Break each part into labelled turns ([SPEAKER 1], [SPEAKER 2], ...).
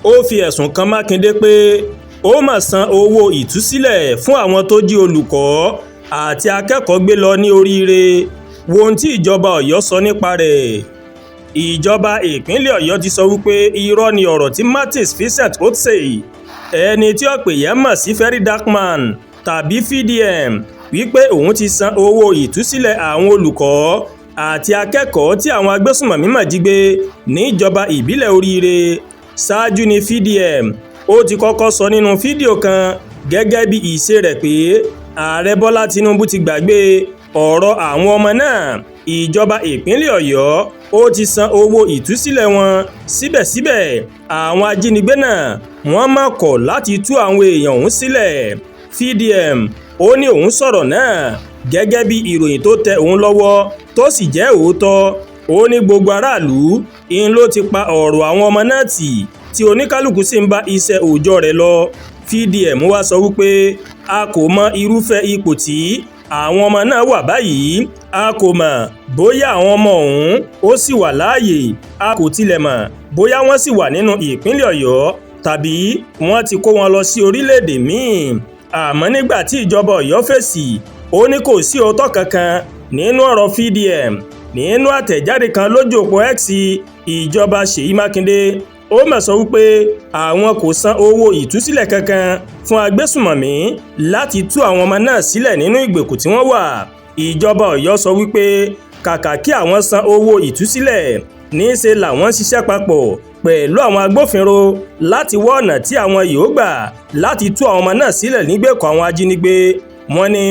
[SPEAKER 1] ó fi ẹ̀sùn kan Mákindé pé ó mà san owó ìtúsílẹ̀ fún àwọn tó jí olùkọ́ àti akẹ́kọ̀ọ́ gbé lọ ní Oríire. Wo ohun tí ìjọba Ọ̀yọ́ sọ nípa rẹ̀. Ìjọba ìpínlẹ̀ Ọ̀yọ́ ti sọ wípé irọ́ ni ọ̀rọ̀ tí Martins Vincent Otsei, ẹni tí ọ̀pọ̀ èèyàn mọ̀ sí Very Dark Man tàbí VDM, wípé òun ti san owó ìtúsílẹ̀ àwọn olùkọ́ àti akẹ́kọ̀ọ́ tí àwọn agbésùnmọ̀mí mà jí gbé níjọba ìbílẹ̀ Oríire. Ṣáájú ni VDM ó ti kọ́kọ́ sọ nínú fídíò kan gẹ́gẹ́ bí ìṣe rẹ̀ pé ààrẹ Bọ́lá Tinubu ti gbàgbé ọ̀rọ̀ àwọn ọmọ náà. Ìjọba ìpínlẹ̀ Ọ̀yọ́ ó ti san owó ìtúsílẹ̀ wọn, síbẹ̀síbẹ̀ àwọn ajínigbé náà wọ́n má kọ̀ láti tú àwọn èèyàn ọ̀hún sílẹ̀. VDM ó ní òun sọ̀rọ̀ náà gẹ́gẹ́ bí ìròyìn tó tẹ òun lọ́wọ́ tó sì jẹ́ òótọ́. Ó ní gbogbo aráàlú in ló ti pa ọ̀rọ̀ àwọn ọmọ náà tì tí oníkálukú sì ń bá iṣẹ́ òòjọ́ rẹ̀ lọ. VDM wá sọ wípé a kò mọ irúfẹ́ ipò tí àwọn ọmọ náà wà báyìí. A kò mọ̀ bóyá àwọn ọmọ ọ̀hún ó sì wà láàyè. A kò tilẹ̀ mọ̀ bóyá wọ́n sì wà nínú ìpínlẹ̀ Ọ̀yọ́ tàbí wọ́n ti kó wọn lọ sí orílẹ̀-èdè míì. Àmọ́ nígbà tí ìjọba Ọ̀yọ́ fèsì, ó ní kò sí òótọ́ kankan nínú ọ̀rọ̀ VDM. Nínú àtẹ̀jáde kan lójú òpó X ìjọba Ṣèyí Mákindé, ó mà sọ wípé àwọn kò san owó ìtúsílẹ̀ kankan fún agbésùnmọ̀mí láti tú àwọn ọmọ náà sílẹ̀ nínú ìgbèkùn tí wọ́n wà. Ìjọba Ọ̀yọ́ sọ wípé kàkà kí àwọn san owó ìtúsílẹ̀, níṣe làwọn ṣiṣẹ́ papọ̀ pẹ̀lú àwọn agbófinró láti wá ọ̀nà tí àwọn yóò gbà láti tú àwọn ọmọ náà sílẹ̀ nígbèkùn àwọn ajínigbé. Wọ́n ní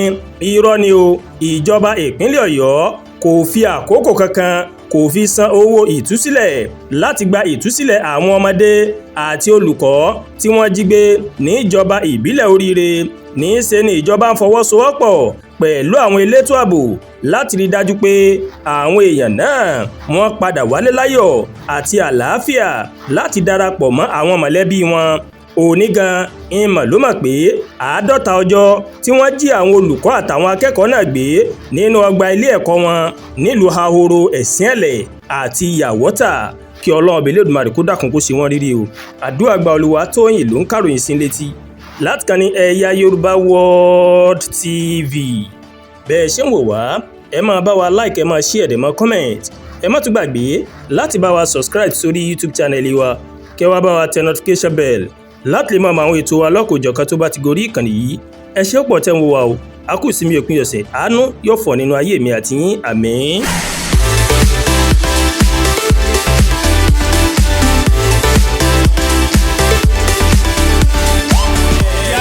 [SPEAKER 1] irọ́ ni o. Ìjọba ìpínlẹ̀ Ọ̀yọ́ kò fi àkókò kankan kò fi san owó ìtúsílẹ̀ láti gba ìtúsílẹ̀ àwọn ọmọdé àti olùkọ́ tí wọ́n jí gbé níjọba ìbílẹ̀ Oríire. Níṣe ni ìjọba ń fọwọ́sowọ́pọ̀ pẹ̀lú àwọn elétò ààbò láti rí dájú pé àwọn èèyàn náà wọ́n padà wálé láyọ̀ àti àlàáfíà láti darapọ̀ mọ́ àwọn mọ̀lẹ́bí wọn. Òní gan ìmọ̀ ló mọ̀ pé 50 ọjọ́ tí wọ́n jí àwọn olùkọ́ àtàwọn akẹ́kọ̀ọ́ náà gbé nínú ọgbà ilé ẹ̀kọ́ wọn nílùú Ahoro, Ẹ̀sìnẹ̀lẹ̀ àti Yàwọ́tà. Kí Ọlọ́run ọba Elédùmarè kó dákun kó ṣe wọ́n rírí o. Àdúrà gba Olúwatóyìn ló ń káròyìn sí létí láti kàn ní Ẹ̀yà Yorùbá World TV. Bẹ́ẹ̀ ṣe ń wò wá, ẹ máa bá wa like, ẹ máa share, ẹ máa comment. Ẹ má tún gbàgbé láti bá wa subscribe sórí YouTube channel wa, kẹ́ wá bá wa tẹ notification bell láti lè máa mọ àwọn ètò wa lọ́kọ̀ọ́jọ̀kan tó bá ti gorí ìkànnì yìí. Ẹ ṣé pọ̀ tẹ́ ń wò wá o. A kù sí mi òpin ọ̀sẹ̀, àánú yóò fọ̀ nínú ayé mi àti yín. Àmín.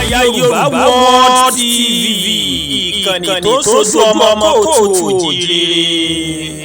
[SPEAKER 1] Ẹ̀yà Yorùbá World TV, ìkànnì tó sojú ọmọ kóòtù òjìire.